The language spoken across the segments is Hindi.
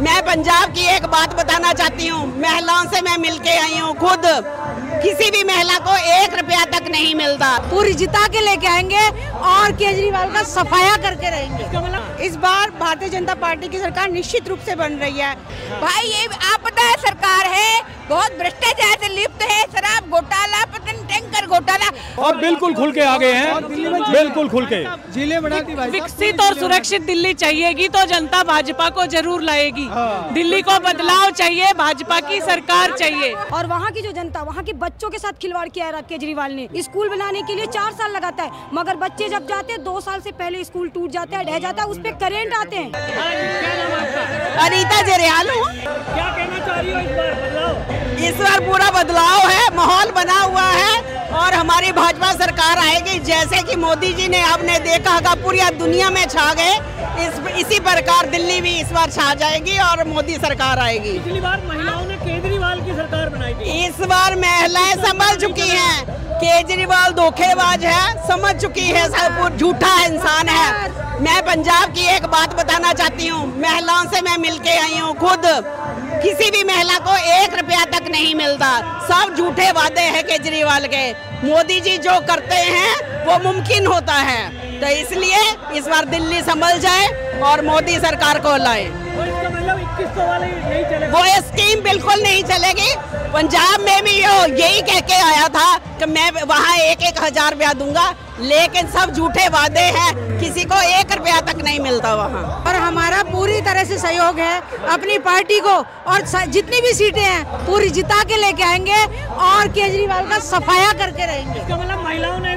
मैं पंजाब की एक बात बताना चाहती हूँ। महिलाओं से मैं मिलके आई हूँ खुद। किसी भी महिला को 1 रुपया तक नहीं मिलता। पूरी जिता के लेके आएंगे और केजरीवाल का सफाया करके रहेंगे। इस बार भारतीय जनता पार्टी की सरकार निश्चित रूप से बन रही है। भाई ये आपदा सरकार है, बहुत भ्रष्टाचार से लिप्त है, शराब घोटाला, टैंकर घोटाला। और बिल्कुल खुल के आ गए हैं, बिल्कुल खुल के। जिले बनाती विकसित और सुरक्षित दिल्ली चाहिएगी तो जनता भाजपा को जरूर लाएगी। दिल्ली को बदलाव चाहिए, भाजपा की सरकार चाहिए। और वहाँ की जो जनता, वहाँ के बच्चों के साथ खिलवाड़ किया है केजरीवाल ने। स्कूल बनाने के लिए 4 साल लगाता है, मगर बच्चे जब जाते हैं 2 साल से पहले स्कूल टूट जाता है, ढह जाता है, उस पे करेंट आते हैं। अनीता जरियाल हूँ। क्या कहना चाह रही हो इस बार बदलाव? इस बार पूरा बदलाव है, माहौल बना हुआ है और हमारी भाजपा सरकार आएगी। जैसे कि मोदी जी ने आपने देखा होगा पूरी दुनिया में छा गए, इसी प्रकार दिल्ली भी इस बार छा जाएगी और मोदी सरकार आएगी। पिछली बार महिलाओं ने केजरीवाल की सरकार बनाई थी, इस बार महिलाएं समझ चुकी हैं केजरीवाल धोखेबाज है, समझ चुकी है, सब झूठा इंसान है। मैं पंजाब की एक बात बताना चाहती हूँ। महिलाओं से मैं मिलके आई हूँ खुद। किसी भी महिला को 1 रुपया तक नहीं मिलता। सब झूठे वादे हैं केजरीवाल के। मोदी जी जो करते हैं वो मुमकिन होता है, तो इसलिए इस बार दिल्ली संभल जाए और मोदी सरकार को लाए। वो स्कीम बिल्कुल नहीं चलेगी। पंजाब में भी यही कह के आया था कि मैं वहाँ 1-1 हजार रुपया दूंगा, लेकिन सब झूठे वादे हैं, किसी को 1 रुपया तक नहीं मिलता वहाँ। और हमारा पूरी तरह से सहयोग है अपनी पार्टी को, और जितनी भी सीटें हैं पूरी जिता के लेके आएंगे और केजरीवाल का सफाया करके रहेंगे। मतलब महिलाओं ने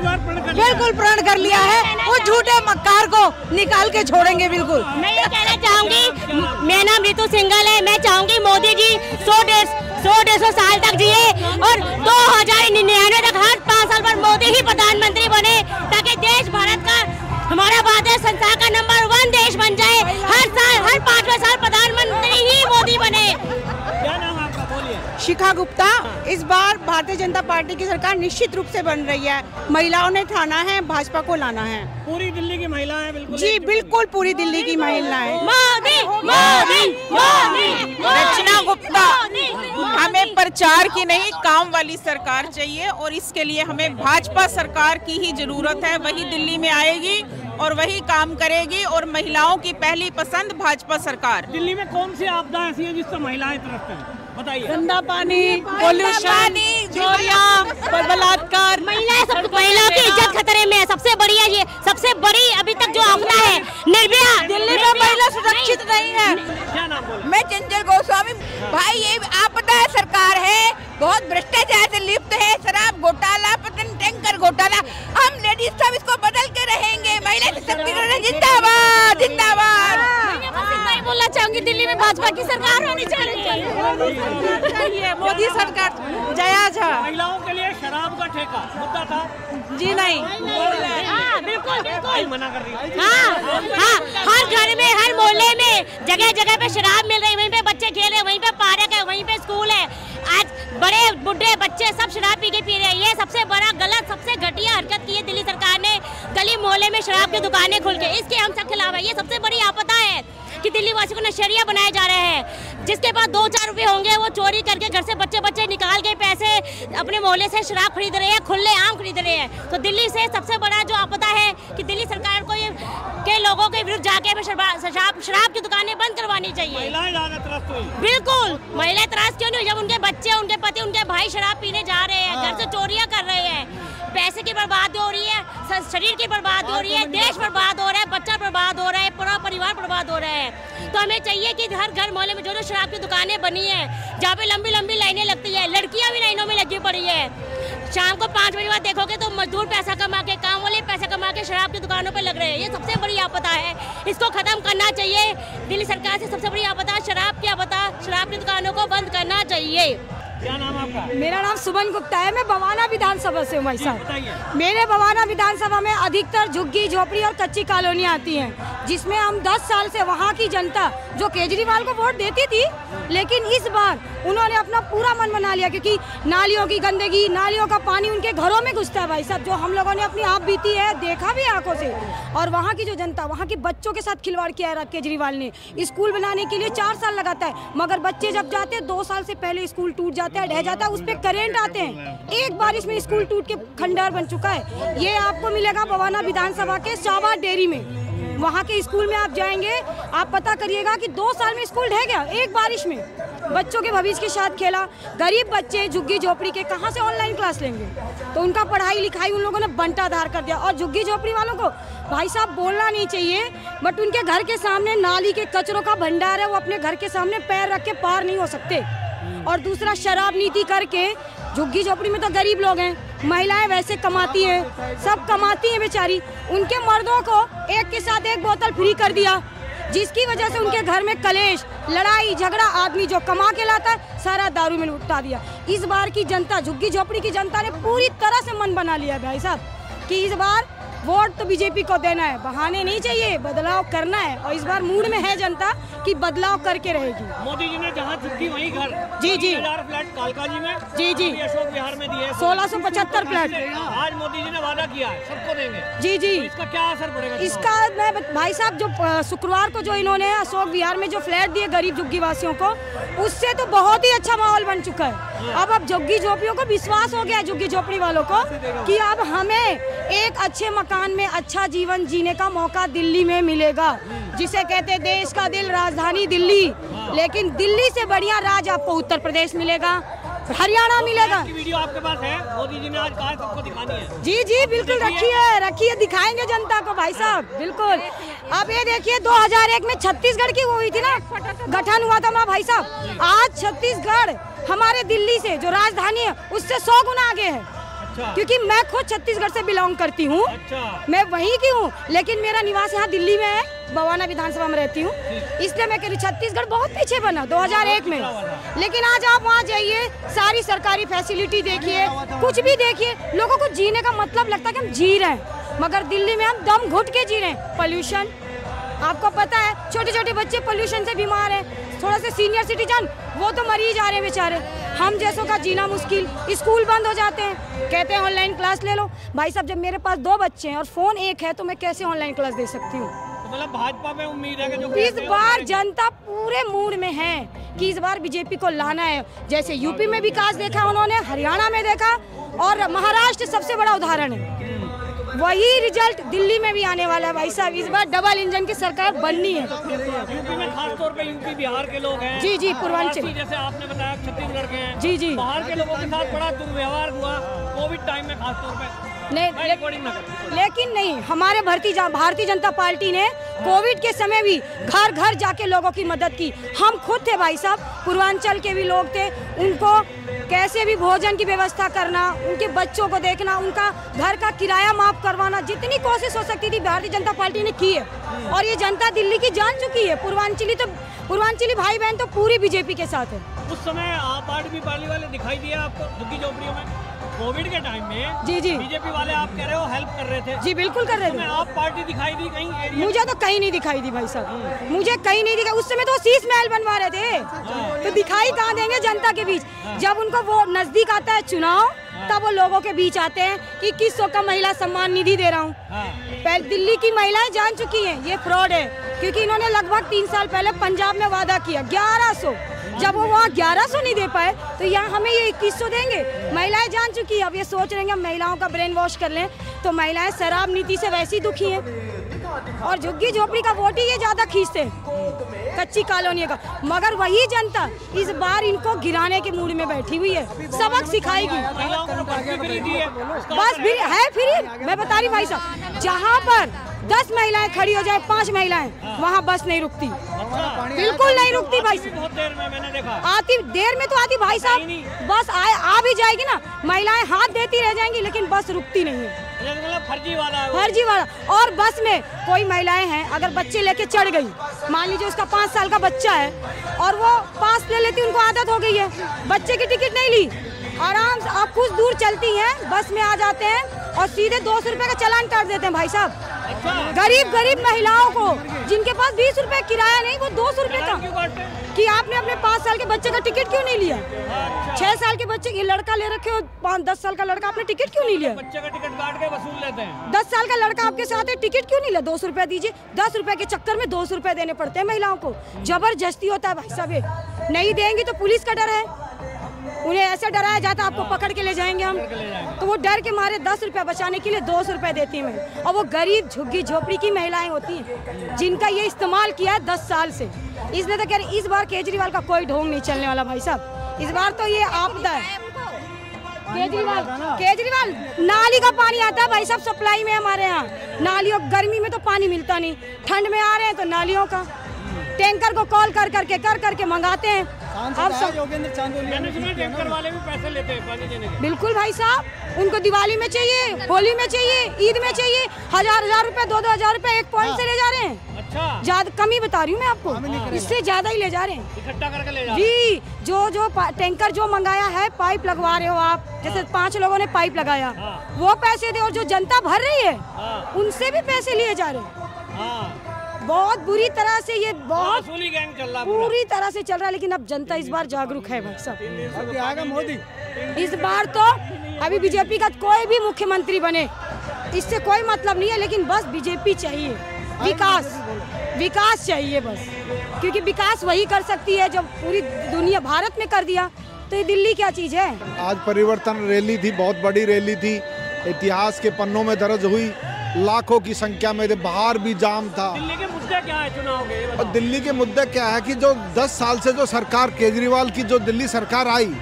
बिल्कुल प्रण कर लिया है, वो झूठे मक्कार को निकाल के छोड़ेंगे बिल्कुल। मैं ये कहना चाहूँगी, मेरा नाम रितु सिंघल है। मैं चाहूँगी मोदी जी 100-150 साल तक जिए और 2099 तक हर 5 साल पर मोदी ही प्रधानमंत्री बने, ताकि देश भारत का, हमारा भारत संसार का नंबर 1 देश बन जाए। हर साल, हर 5वें साल प्रधानमंत्री ही मोदी बने। क्या नाम आपका, बोलिए? शिखा गुप्ता। इस बार भारतीय जनता पार्टी की सरकार निश्चित रूप से बन रही है। महिलाओं ने ठाना है, भाजपा को लाना है। पूरी दिल्ली की महिलाएं बिल्कुल? जी बिल्कुल, पूरी दिल्ली की महिलाएं। मोदी मोदी मोदी। रचना गुप्ता। हमें प्रचार की नहीं, काम वाली सरकार चाहिए और इसके लिए हमें भाजपा सरकार की ही जरूरत है। वही दिल्ली में आएगी और वही काम करेगी और महिलाओं की पहली पसंद भाजपा सरकार। दिल्ली में कौन सी आपदा ऐसी है जिससे महिलाएं तरसते हैं, बताइए? गंदा पानी, पोल्यूशन, चोरियां, बलात्कार। महिलाओं की इज्जत खतरे में है। सबसे बड़ी है ये, सबसे बड़ी अभी तक जो आपदा है निर्भया। दिल्ली में महिला सुरक्षित नहीं है। क्या नाम बोले? मैं चंचल गोस्वामी। भाई ये आपदा सरकार है, बहुत भ्रष्टाचार से लिप्त है, शराब घोटाला, टैंकर घोटाला। हम लेडीज सब इसको बदल के रहेंगे। महिला सशक्तिकरण जिंदाबाद जिंदाबाद। मैं बोलना चाहूँगी, दिल्ली में भाजपा की सरकार होनी चाहिए, मोदी सरकार। जया झा। महिलाओं के लिए शराब का ठेका मुद्दा था? जी नहीं। बिल्कुल मना कर रही है। हाँ, हर घर में, हर मोहल्ले में जगह जगह पे शराब मिल रही है। वहीं पे बच्चे खेल रहे हैं, वहीं पे पार्क है, वहीं पे स्कूल है। आज बड़े बुढ़े बच्चे सब शराब पी रहे हैं। ये सबसे बड़ा गलत, सबसे घटिया हरकत की है दिल्ली सरकार ने। गली मोहल्ले में शराब की दुकानें खुल के, इसके हम सब खिलाफ है। ये सबसे बड़ी आपदा है कि दिल्ली वासियों को नशेड़िया बनाए जा रहे हैं। जिसके पास 2-4 रुपए होंगे वो चोरी करके घर से बच्चे निकाल के पैसे अपने मोहल्ले से शराब खरीद रहे हैं, खुले आम खरीद रहे हैं। तो दिल्ली से सबसे बड़ा जो आपदा है कि दिल्ली सरकार को ये के लोगों के विरुद्ध जाके शराब की दुकानें बंद करवानी चाहिए। बिल्कुल, महिलाएं त्रास क्यों नहीं? जब उनके बच्चे, उनके पति, उनके भाई शराब पीने जा रहे हैं, घर से चोरियां कर रहे हैं, पैसे की बर्बादी हो रही है, शरीर की बर्बादी हो रही है, देश बर्बाद हो रहा है, बच्चा बर्बाद हो रहा है, पूरा परिवार बर्बाद हो रहा है। तो हमें चाहिए कि हर घर मोहल्ले में जो शराब की दुकानें बनी है, जहाँ पे लंबी लंबी लाइनें लगती है, लड़कियां भी लाइनों में लगी पड़ी है। शाम को 5 बजे बाद देखोगे तो मजदूर पैसा कमा के, काम वाले पैसा कमा के शराब की दुकानों पे लग रहे हैं। ये सबसे बड़ी आपदा है, इसको खत्म करना चाहिए। दिल्ली सरकार से सबसे बड़ी आपदा शराब की आपदा, शराब की दुकानों को बंद करना चाहिए। क्या नाम आपका? मेरा नाम सुमन गुप्ता है। मैं बवाना विधानसभा से हूँ भाई साहब। मेरे बवाना विधानसभा में अधिकतर झुग्गी झोपड़ी और कच्ची कॉलोनियाँ आती हैं, जिसमें हम 10 साल से वहाँ की जनता जो केजरीवाल को वोट देती थी, लेकिन इस बार उन्होंने अपना पूरा मन बना लिया, क्योंकि नालियों की गंदगी, नालियों का पानी उनके घरों में घुसता है भाई साहब, जो हम लोगों ने अपनी आप बीती है, देखा भी आंखों से। और वहाँ की जो जनता, वहाँ के बच्चों के साथ खिलवाड़ किया है केजरीवाल ने। स्कूल बनाने के लिए 4 साल लगाता है, मगर बच्चे जब जाते हैं 2 साल से पहले स्कूल टूट जाता है, ढह जाता है, उस पर करेंट आते हैं। एक बारिश में स्कूल टूट के खंडहर बन चुका है। ये आपको मिलेगा बवाना विधानसभा के शाहबाद डेयरी में। वहाँ के स्कूल में आप जाएंगे, आप पता करिएगा कि 2 साल में स्कूल ढह गया एक बारिश में। बच्चों के भविष्य के साथ खेला। गरीब बच्चे झुग्गी झोपड़ी के कहाँ से ऑनलाइन क्लास लेंगे? तो उनका पढ़ाई लिखाई उन लोगों ने बंटाधार कर दिया। और झुग्गी झोपड़ी वालों को भाई साहब बोलना नहीं चाहिए, बट उनके घर के सामने नाली के कचरों का भंडार है, वो अपने घर के सामने पैर रख के पार नहीं हो सकते। और दूसरा, शराब नीति करके, झुग्गी झोपड़ी में तो गरीब लोग हैं, महिलाएं वैसे कमाती हैं, सब कमाती हैं बेचारी, उनके मर्दों को एक के साथ एक बोतल फ्री कर दिया, जिसकी वजह से उनके घर में कलेश, लड़ाई झगड़ा, आदमी जो कमा के लाता है सारा दारू में लुटा दिया। इस बार की जनता, झुग्गी झोपड़ी की जनता ने पूरी तरह से मन बना लिया है भाई साहब कि इस बार वोट तो बीजेपी को देना है, बहाने नहीं चाहिए, बदलाव करना है। और इस बार मूड में है जनता कि बदलाव करके रहेगी। मोदी जी ने जहाँ चुकी वहीं घर, जी जी, 1000 फ्लैट कालका जी में, जी जी, अशोक विहार में दिए 1675 फ्लैट। आज मोदी जी ने वादा किया है सबको देंगे। जी जी, तो इसका क्या असर पड़ेगा? इसका मैं भाई साहब, जो शुक्रवार को जो इन्होंने अशोक विहार में जो फ्लैट दिए गरीब झुग्गी वासियों को, उससे तो बहुत ही अच्छा माहौल बन चुका है। अब झुग्गी झोपड़ियों को विश्वास हो गया है, झुग्गी झोपड़ी वालों को, कि अब हमें एक अच्छे मकान में अच्छा जीवन जीने का मौका दिल्ली में मिलेगा, जिसे कहते हैं देश का दिल, राजधानी दिल्ली। लेकिन दिल्ली से बढ़िया राज आपको उत्तर प्रदेश मिलेगा, हरियाणा मिलेगा। वीडियो आपके पास है? मोदी जी ने आज कहा सबको दिखानी है। जी जी बिल्कुल, रखिए, दिखाएंगे जनता को भाई साहब, बिल्कुल। अब ये देखिए, 2001 में छत्तीसगढ़ की वो हुई थी ना, गठन हुआ था ना भाई साहब। आज छत्तीसगढ़ हमारे दिल्ली से जो राजधानी है उससे 100 गुना आगे है। क्योंकि मैं खुद छत्तीसगढ़ से बिलोंग करती हूँ, मैं वहीं की हूँ, लेकिन मेरा निवास यहाँ दिल्ली में है, बवाना विधानसभा में रहती हूँ, इसलिए मैं कह रही छत्तीसगढ़ बहुत पीछे बना 2001 में। लेकिन आज आप वहाँ जाइए, सारी सरकारी फैसिलिटी देखिए, कुछ भी देखिए, लोगों को जीने का मतलब लगता है कि हम जी रहे हैं, मगर दिल्ली में हम दम घुट के जी रहे हैं। पोल्यूशन, आपको पता है, छोटे छोटे बच्चे पोल्यूशन से बीमार हैं, थोड़ा से सीनियर सिटीजन वो तो मरी जा रहे हैं बेचारे, हम जैसों का जीना मुश्किल। स्कूल बंद हो जाते हैं, कहते हैं ऑनलाइन क्लास ले लो। भाई साहब, जब मेरे पास 2 बच्चे हैं और फोन एक है, तो मैं कैसे ऑनलाइन क्लास दे सकती हूँ? तो मतलब भाजपा में उम्मीद है कि जो इस बार जनता पूरे मूड में है कि इस बार बीजेपी को लाना है। जैसे यूपी में विकास देखा उन्होंने, हरियाणा में देखा, और महाराष्ट्र सबसे बड़ा उदाहरण है। वही रिजल्ट दिल्ली में भी आने वाला है भाई साहब। इस बार डबल इंजन की सरकार बननी है। यूपी में खास तौर पे यूपी बिहार के लोग हैं। जी जी, पूर्वांचल, जैसे आपने बताया छत्तीसगढ़ के हैं। जी जी, बाहर के लोगों के साथ बड़ा दुर्व्यवहार हुआ कोविड टाइम में खास तौर पे। लेकिन नहीं, हमारे भारतीय जनता पार्टी ने कोविड के समय भी घर घर जाके लोगों की मदद की। हम खुद थे भाई साहब, पूर्वांचल के भी लोग थे, उनको कैसे भी भोजन की व्यवस्था करना, उनके बच्चों को देखना, उनका घर का किराया माफ करवाना, जितनी कोशिश हो सकती थी भारतीय जनता पार्टी ने की है। और ये जनता दिल्ली की जान चुकी है। पूर्वांचली भाई बहन तो पूरी बीजेपी के साथ है। उस समय आप आदमी पार्टी वाले दिखाई दिए आपको झुग्गी झोपड़ियों में कोविड के टाइम में? जी जी, बीजेपी वाले आप कह रहे हो हेल्प कर रहे थे? जी बिल्कुल कर रहे थे। आप पार्टी दिखाई दी कहीं एरिया? मुझे तो कहीं नहीं दिखाई दी भाई साहब, मुझे कहीं नहीं दिखाई। उस समय तो शीश महल बनवा रहे थे, तो दिखाई कहाँ देंगे जनता के बीच? जब उनको वो नजदीक आता है चुनाव, तब वो लोगों के बीच आते हैं कि 2100 का महिला सम्मान निधि दे रहा हूँ। पहले दिल्ली की महिलाएं जान चुकी हैं ये फ्रॉड है, क्योंकि इन्होंने लगभग 3 साल पहले पंजाब में वादा किया 1100। जब वो वहाँ 1100 नहीं दे पाए, तो यहाँ हमें ये 2100 देंगे। महिलाएं जान चुकी है। अब ये सोच रहे हैं हम महिलाओं का ब्रेन वॉश कर लें, तो महिलाएं शराब नीति से वैसी दुखी हैं, और झुग्गी झोपड़ी का वोट ही ये ज्यादा खींचते हैं, कच्ची कॉलोनी का। मगर वही जनता इस बार इनको गिराने के मूड में बैठी हुई है, सबक सिखाएगी। बस फिर है, फिर मैं बता रही भाई साहब, जहाँ पर 10 महिलाएं खड़ी हो जाए, 5 महिलाएं, वहाँ बस नहीं रुकती, बिल्कुल नहीं रुकती भाई। बहुत देर में मैंने देखा, आती देर में तो आती भाई साहब, बस आ भी जाएगी ना, महिलाएं हाथ देती रह जाएंगी, लेकिन बस रुकती नहीं है। फर्जी वाला। और बस में कोई महिलाएं हैं, अगर बच्चे लेके चढ़ गई, मान लीजिए उसका 5 साल का बच्चा है, और वो पास ले लेती, उनको आदत हो गई है, बच्चे की टिकट नहीं ली, आराम से आप कुछ दूर चलती हैं, बस में आ जाते हैं और सीधे 200 रुपए का चालान काट देते हैं भाई साहब। गरीब गरीब महिलाओं को जिनके पास 20 रुपए किराया नहीं, वो 200 रुपए का कि आपने अपने 5 साल के बच्चे का टिकट क्यों नहीं लिया? 6 साल के बच्चे, ये लड़का ले रखे हो 5-10 साल का लड़का, आपने टिकट क्यों नहीं लिया? बच्चे का टिकट काट के वसूल लेते हैं। 10 साल का लड़का आपके साथ है, टिकट क्यों नहीं लिया? 200 रुपया दीजिए। 10 रुपए के चक्कर में 200 रुपए देने पड़ते हैं महिलाओं को। जबरदस्ती होता है भाई साहब, नहीं देंगी तो पुलिस का डर है, उन्हें ऐसा डराया जाता है आपको पकड़ के ले जाएंगे हम, तो वो डर के मारे 10 रुपया बचाने के लिए 200 रुपए देती हैं मैं। और वो गरीब झुग्गी झोपड़ी की महिलाएं होती हैं जिनका ये इस्तेमाल किया है 10 साल से। इसलिए तो कह रहे इस बार केजरीवाल का कोई ढोंग नहीं चलने वाला भाई साहब, इस बार तो ये आपदा है। केजरीवाल नाली का पानी आता है भाई साहब सप्लाई में हमारे यहाँ, नालियों गर्मी में तो पानी मिलता नहीं, ठंड में आ रहे हैं तो नालियों का टैंकर को कॉल कर करके मंगाते हैं। अब सब टैंकर वाले भी पैसे लेते हैं पानी देने के। बिल्कुल भाई साहब, उनको दिवाली में चाहिए, होली में चाहिए, ईद में चाहिए, 1000 रुपए 2-2 रुपए एक पॉइंट से ले जा रहे हैं। अच्छा, ज्यादा कम ही बता रही हूँ मैं आपको, इससे ज्यादा ही ले जा रहे हैं, इकट्ठा करके ले जा रहे हैं जी। जो टैंकर जो मंगाया है, पाइप लगवा रहे हो आप, जैसे 5 लोगों ने पाइप लगाया, वो पैसे दे, और जो जनता भर रही है उनसे भी पैसे लिए जा रहे हैं। बहुत बुरी तरह से ये बहुत गैंग चल रहा, पूरी तरह से चल रहा है। लेकिन अब जनता इस बार जागरूक है भाई साहब। आगे मोदी इस बार तो अभी बीजेपी का कोई भी मुख्यमंत्री बने, इससे कोई मतलब नहीं है, लेकिन बस बीजेपी चाहिए, विकास चाहिए बस, क्योंकि विकास वही कर सकती है जब पूरी दुनिया भारत में कर दिया, तो ये दिल्ली क्या चीज है। आज परिवर्तन रैली थी, बहुत बड़ी रैली थी, इतिहास के पन्नों में दर्ज हुई, लाखों की संख्या में थे, बाहर भी जाम था। दिल्ली के मुद्दे क्या है चुनाव के? और दिल्ली के मुद्दे क्या है कि जो 10 साल से जो सरकार केजरीवाल की जो दिल्ली सरकार आई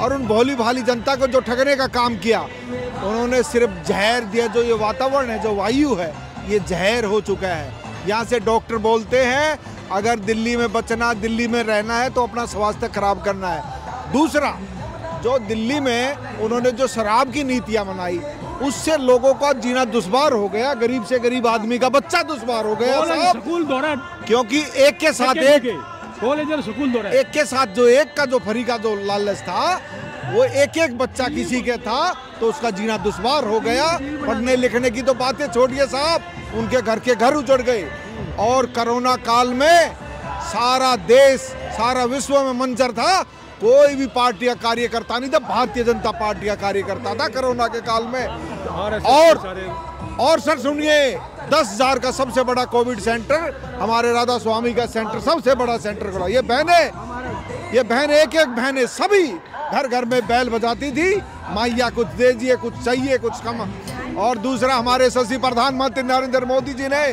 और उन भोली भाली जनता को जो ठगने का काम किया, उन्होंने सिर्फ जहर दिया। जो ये वातावरण है, जो वायु है, ये जहर हो चुका है। यहाँ से डॉक्टर बोलते हैं अगर दिल्ली में बचना, दिल्ली में रहना है तो अपना स्वास्थ्य खराब करना है। दूसरा, जो दिल्ली में उन्होंने जो शराब की नीतियाँ बनाई, उससे लोगों का जीना दुश्वार हो गया, गरीब से गरीब आदमी का बच्चा दुश्वार हो गया साहब, क्योंकि एक के साथ एक के साथ जो एक का जो फ्री का जो लालच था, वो एक बच्चा किसी के था तो उसका जीना दुश्वार हो गया। पढ़ने लिखने की तो बातें छोड़िए साहब, उनके घर के घर उजड़ गए। और कोरोना काल में सारा देश, सारा विश्व में मंजर था, कोई भी पार्टी का कार्यकर्ता नहीं था, भारतीय जनता पार्टी का कार्यकर्ता था कोरोना के काल में। और सर सुनिए, 10,000 का सबसे बड़ा कोविड सेंटर, हमारे राधा स्वामी का सेंटर सबसे बड़ा सेंटर खुला। ये बहनें एक बहनें सभी घर घर में बैल बजाती थी, माइया कुछ दीजिए, कुछ चाहिए, कुछ कम। और दूसरा, हमारे शशि प्रधानमंत्री नरेंद्र मोदी जी ने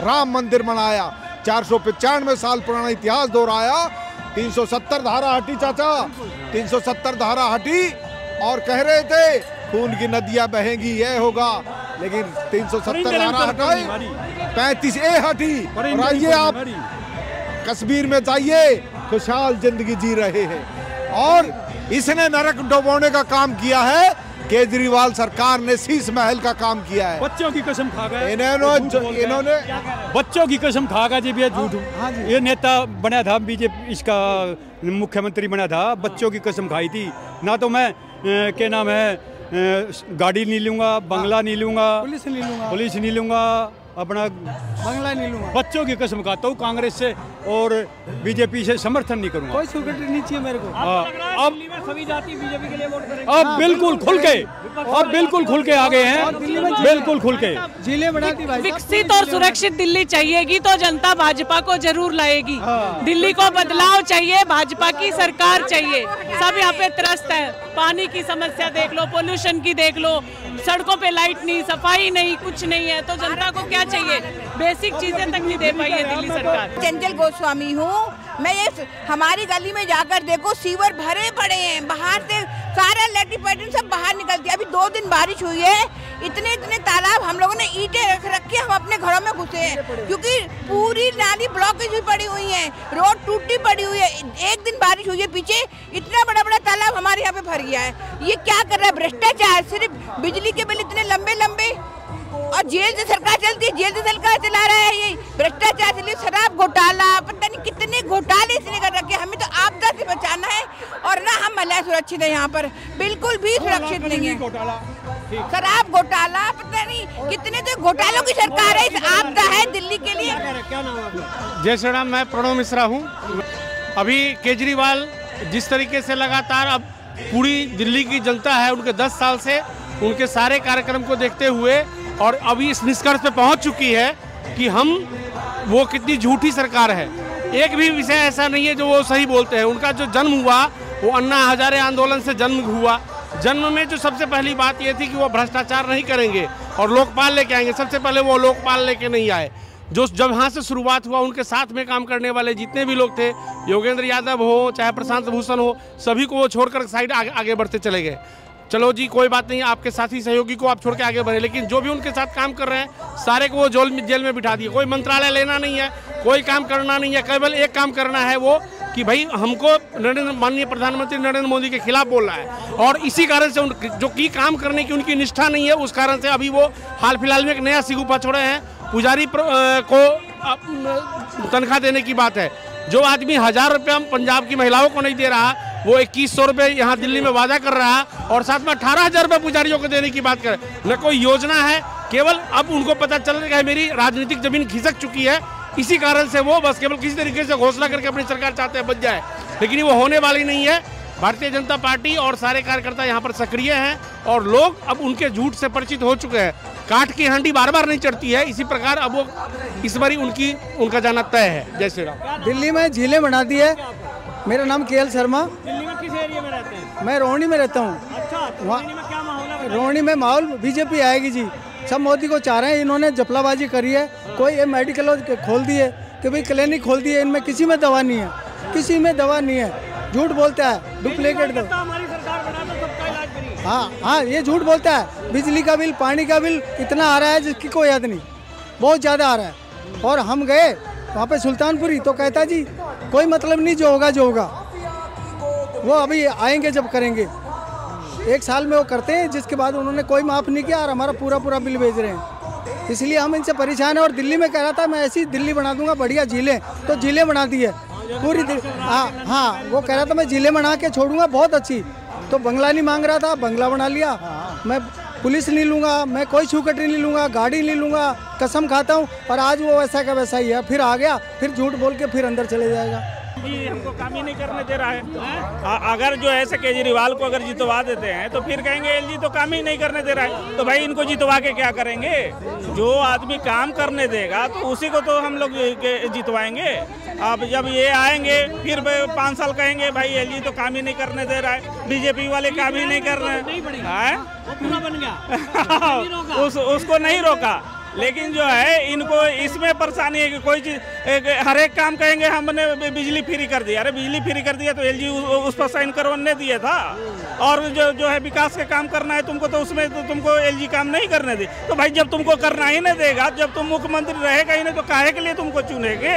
राम मंदिर बनाया, 495 साल पुराना इतिहास दोहराया। 370 धारा हटी चाचा, 370 धारा हटी, और कह रहे थे खून की नदियां बहेंगी, ये होगा, लेकिन 370 धारा हटाई, 35A हटी। और आइए आप कश्मीर में जाइए, खुशहाल जिंदगी जी रहे हैं। और इसने नरक डुबोने का काम किया है, केजरीवाल सरकार ने शीश महल का काम किया है। बच्चों की कसम खा गए इन्होंने बच्चों की कसम खा गया जी, ये झूठ। ये नेता बना था बीजेपी, इसका मुख्यमंत्री बना था, बच्चों की कसम खाई थी। ना तो मैं क्या नाम है, गाड़ी नहीं लूंगा, बंगला नहीं लूंगा, पुलिस नहीं लूंगा, अपना बंगला नहीं लूंगा, बच्चों की कसम खाता हूँ। कांग्रेस से और बीजेपी से समर्थन नहीं करूंगा, कोई सिक्योरिटी नहीं चाहिए मेरे को। अब सभी जाति बीजेपी के लिए वोट करेंगे। अब बिल्कुल खुल के, अब बिल्कुल खुल के आ गए हैं, बिल्कुल खुल के। जिले बढ़ाती भाई, विकसित और सुरक्षित दिल्ली चाहिएगी तो जनता भाजपा को जरूर लाएगी। दिल्ली को बदलाव चाहिए, भाजपा की सरकार चाहिए। सब यहाँ पे त्रस्त है, पानी की समस्या देख लो, पोल्यूशन की देख लो, सड़कों पे लाइट नहीं, सफाई नहीं, कुछ नहीं है, तो जनता को क्या चाहिए? बेसिक चीजें तक नहीं दे पाई है दिल्ली सरकार। चंचल गोस्वामी हूँ मैं। ये हमारी गली में जाकर देखो, सीवर भरे पड़े हैं, बाहर से सारा लैट्रिन पैटर्न सब बाहर निकलती है। अभी 2 दिन बारिश हुई है, इतने तालाब हम लोगों ने ईंटें रख के हम अपने घरों में घुसे हैं, क्योंकि पूरी नाली ब्लॉकेज हुई पड़ी हुई है, रोड टूटी पड़ी हुई है। 1 दिन बारिश हुई है पीछे, इतना बड़ा बड़ा तालाब हमारे यहाँ पे भर गया है। ये क्या कर रहा है? भ्रष्टाचार। सिर्फ बिजली के बिल इतने लंबे लंबे, और जेल से सरकार चलती है, जेल से सरकार चला रहा है। ये भ्रष्टाचार चलिए, शराब घोटाला, पता नहीं कितने घोटाले इसने कर रखे। हमें तो आपदा से बचाना है, और ना हम महिलाएं सुरक्षित है यहाँ पर, बिल्कुल भी सुरक्षित नहीं है। शराब घोटाला, पता नहीं कितने तो घोटालों की सरकार है। इस आपदा है दिल्ली के लिए। क्या नाम है आपका? जय श्री राम, मैं प्रणव मिश्रा हूँ। अभी केजरीवाल जिस तरीके से लगातार अब पूरी दिल्ली की जनता है, उनके 10 साल से उनके सारे कार्यक्रम को देखते हुए और अभी इस निष्कर्ष पे पहुंच चुकी है कि वो कितनी झूठी सरकार है। एक भी विषय ऐसा नहीं है जो वो सही बोलते हैं। उनका जो जन्म हुआ वो अन्ना हजारे आंदोलन से जन्म हुआ। जन्म में जो सबसे पहली बात ये थी कि वो भ्रष्टाचार नहीं करेंगे और लोकपाल लेके आएंगे। सबसे पहले वो लोकपाल लेके नहीं आए। जो जब यहाँ से शुरुआत हुआ, उनके साथ में काम करने वाले जितने भी लोग थे, योगेंद्र यादव हो चाहे प्रशांत भूषण हो, सभी को वो छोड़कर साइड आगे बढ़ते चले गए। चलो जी कोई बात नहीं, आपके साथी सहयोगी को आप छोड़ के आगे बढ़े, लेकिन जो भी उनके साथ काम कर रहे हैं सारे को वो जेल में बिठा दिए। कोई मंत्रालय लेना नहीं है, कोई काम करना नहीं है, केवल एक काम करना है वो कि भाई हमको माननीय प्रधानमंत्री नरेंद्र मोदी के खिलाफ बोलना है। और इसी कारण से जो की काम करने की उनकी निष्ठा नहीं है, उस कारण से अभी वो हाल फिलहाल में एक नया सिगुफा छोड़े हैं। पुजारी को तनख्वाह देने की बात है। जो आदमी 1000 रुपये पंजाब की महिलाओं को नहीं दे रहा, वो 2100 रुपये यहाँ दिल्ली में वादा कर रहा और साथ में 18,000 रुपये पुजारियों को देने की बात करे। न कोई योजना है, केवल अब उनको पता चल रहा है मेरी राजनीतिक जमीन खिसक चुकी है। इसी कारण से वो बस केवल किसी तरीके से घोषणा करके अपनी सरकार चाहते हैं बच जाए, लेकिन वो होने वाली नहीं है। भारतीय जनता पार्टी और सारे कार्यकर्ता यहाँ पर सक्रिय हैं और लोग अब उनके झूठ से परिचित हो चुके हैं। काठ की हांडी बार बार नहीं चढ़ती है, इसी प्रकार अब वो इस बारी उनका जाना तय है। जय श्री राम। दिल्ली में झीलें बना दी है। मेरा नाम केएल शर्मा। दिल्ली में किस एरिया में रहते हैं? मैं रोहिणी में रहता हूँ। अच्छा, रोहिणी में क्या माहौल है? रोहिणी में माहौल बीजेपी आएगी जी। सब मोदी को चाह रहे हैं। इन्होंने जफलाबाजी करी है। कोई ये मेडिकल खोल दिए कि भाई क्लिनिक खोल दिए, इनमें किसी में दवा नहीं है, किसी में दवा नहीं है। झूठ बोलता है, डुप्लीकेट दो। हमारी सरकार बना तो सबका इलाज करिए। हाँ, ये झूठ बोलता है। बिजली का बिल, पानी का बिल इतना आ रहा है जिसकी कोई याद नहीं, बहुत ज़्यादा आ रहा है। और हम गए वहाँ पे सुल्तानपुरी तो कहता जी कोई मतलब नहीं, जो होगा वो अभी आएंगे जब करेंगे। 1 साल में वो करते हैं, जिसके बाद उन्होंने कोई माफ़ नहीं किया और हमारा पूरा बिल भेज रहे हैं। इसलिए हम इनसे परेशान हैं। और दिल्ली में कह रहा था मैं ऐसी दिल्ली बना दूंगा बढ़िया झीलें, तो झीलें बना दी है पूरी। हाँ, वो कह रहा था मैं झीलें बना के छोड़ूंगा बहुत अच्छी, तो बंगला नहीं मांग रहा था, बंगला बना लिया। मैं पुलिस नहीं लूँगा, मैं कोई छूकटरी नहीं लूँगा, गाड़ी नहीं लूँगा, कसम खाता हूँ। और आज वो वैसा का वैसा ही है। फिर आ गया, फिर झूठ बोल के फिर अंदर चले जाएगा। जी हमको काम ही नहीं करने दे रहा है। अगर जो ऐसे केजरीवाल को अगर जितवा देते हैं तो फिर कहेंगे एलजी तो काम ही नहीं करने दे रहा है। तो भाई इनको जितवा के क्या करेंगे? जो आदमी काम करने देगा तो उसी को तो हम लोग जितवाएंगे। अब जब ये आएंगे फिर 5 साल कहेंगे भाई एलजी तो काम ही नहीं करने दे रहा है, बीजेपी वाले काम ही नहीं कर रहे हैं। उसको नहीं रोका, लेकिन जो है इनको इसमें परेशानी है कि कोई चीज हर एक काम कहेंगे हमने बिजली फ्री कर दिया। अरे बिजली फ्री कर दिया तो एलजी उस पर साइन करवाने दिया था। और जो है विकास के काम करना है तुमको, तो उसमें तो तुमको एलजी काम नहीं करने दी। तो भाई जब तुमको करना ही नहीं देगा, जब तुम मुख्यमंत्री रहेगा ही नहीं, तो काहे के लिए तुमको चुनेंगे?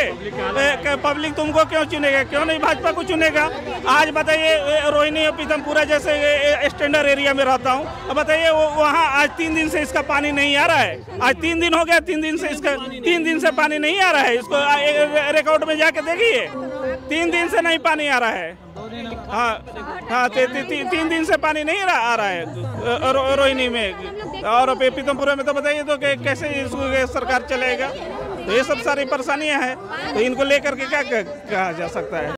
पब्लिक तुमको क्यों चुनेगा? क्यों नहीं भाजपा को चुनेगा? आज बताइए रोहिणी और पीतमपुरा जैसे स्टैंडर्ड एरिया में रहता हूँ, बताइए वहाँ आज 3 दिन से इसका पानी नहीं आ रहा है। आज 3 दिन हो गया, 3 दिन से इसका 3 दिन से पानी नहीं आ रहा है। इसको रिकॉर्ड में जाके देखिए, 3 दिन से नहीं पानी आ रहा है। हाँ, 3 दिन से पानी नहीं आ रहा है रोहिणी में। और पीतमपुरा में तो बताइए तो कैसे इसको सरकार चलेगा? तो ये सब सारी परेशानियां हैं, तो इनको लेकर के क्या कहा जा सकता है?